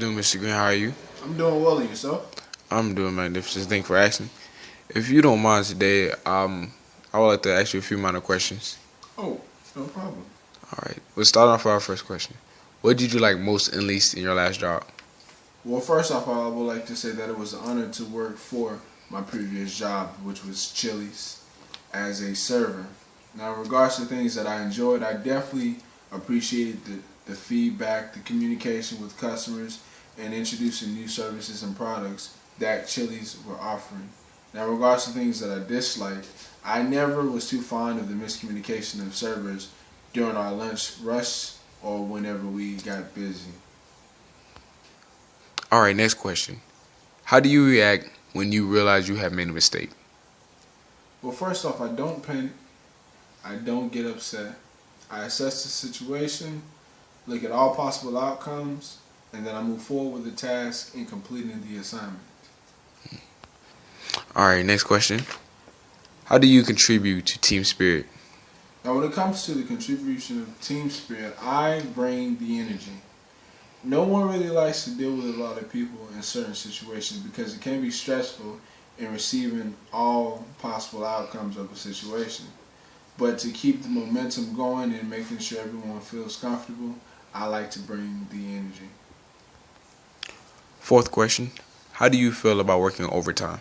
afternoon, Mr. Green. How are you? I'm doing well, and yourself? I'm doing magnificent. Thank you for asking. If you don't mind today, I would like to ask you a few minor questions. Oh, no problem. All right. We'll start off with our first question. What did you like most and least in your last job? Well, first off, I would like to say that it was an honor to work for my previous job, which was Chili's, as a server. Now, in regards to things that I enjoyed, I definitely appreciated the feedback, the communication with customers, and introducing new services and products that Chili's were offering. Now, in regards to things that I disliked, I never was too fond of the miscommunication of servers during our lunch rush or whenever we got busy. All right, next question. How do you react when you realize you have made a mistake? Well, first off, I don't panic. I don't get upset. I assess the situation, look at all possible outcomes, and then I move forward with the task in completing the assignment. All right, next question. How do you contribute to team spirit? Now, when it comes to the contribution of team spirit, I bring the energy. No one really likes to deal with a lot of people in certain situations because it can be stressful in receiving all possible outcomes of a situation. But to keep the momentum going and making sure everyone feels comfortable, I like to bring the energy. Fourth question. How do you feel about working overtime?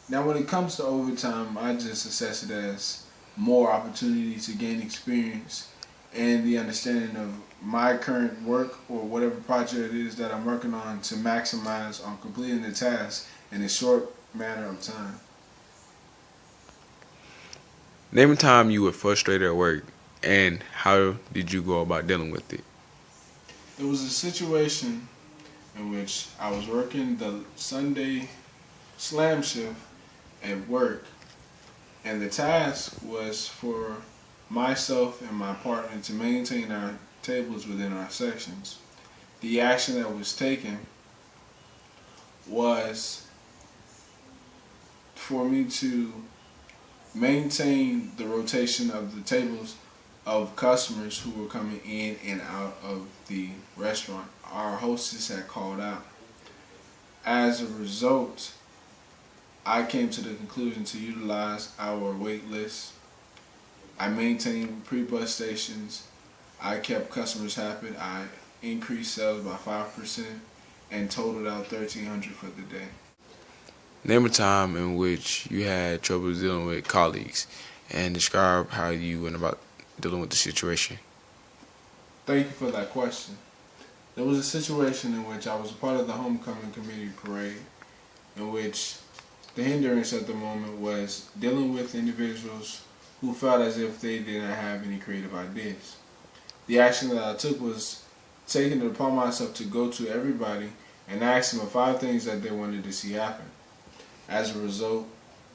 Now, when it comes to overtime, I just assess it as more opportunity to gain experience and the understanding of my current work or whatever project it is that I'm working on to maximize on completing the task in a short manner of time. Name a time you were frustrated at work, and how did you go about dealing with it? There was a situation in which I was working the Sunday slam shift at work, and the task was for myself and my partner to maintain our tables within our sections. The action that was taken was for me to maintain the rotation of the tables of customers who were coming in and out of the restaurant. Our hostess had called out. As a result, I came to the conclusion to utilize our wait list. I maintained pre-bus stations. I kept customers happy. I increased sales by 5% and totaled out $1,300 for the day. Name a time in which you had trouble dealing with colleagues, and describe how you went about dealing with the situation. Thank you for that question. There was a situation in which I was a part of the homecoming committee parade, in which the hindrance at the moment was dealing with individuals who felt as if they did not have any creative ideas. The action that I took was taking it upon myself to go to everybody and ask them 5 things that they wanted to see happen. As a result,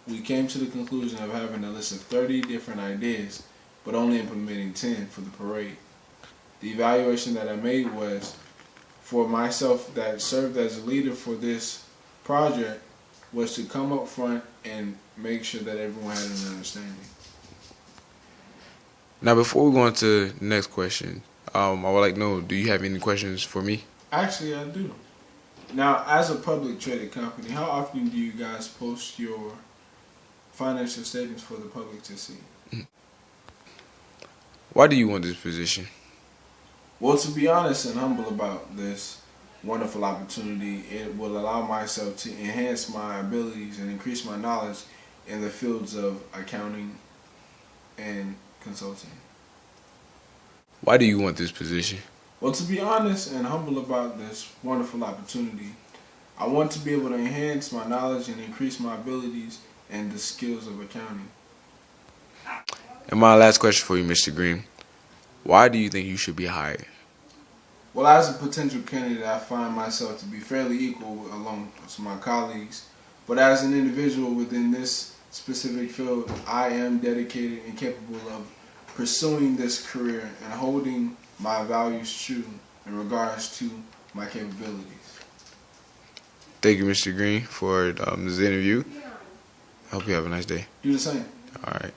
we came to the conclusion of having a list of 30 different ideas, but only implementing 10 for the parade. The evaluation that I made was for myself that served as a leader for this project was to come up front and make sure that everyone had an understanding. Now, before we go on to the next question, I would like to know, do you have any questions for me? Actually, I do. Now, as a public traded company, how often do you guys post your financial statements for the public to see? Why do you want this position? Well, to be honest and humble about this wonderful opportunity, it will allow myself to enhance my abilities and increase my knowledge in the fields of accounting and consulting. Why do you want this position? Well, to be honest and humble about this wonderful opportunity, I want to be able to enhance my knowledge and increase my abilities and the skills of accounting. And my last question for you, Mr. Green. Why do you think you should be hired? Well, as a potential candidate, I find myself to be fairly equal along with my colleagues. But as an individual within this specific field, I am dedicated and capable of pursuing this career and holding my values true in regards to my capabilities. Thank you, Mr. Green, for this interview. I hope you have a nice day. Do the same. All right.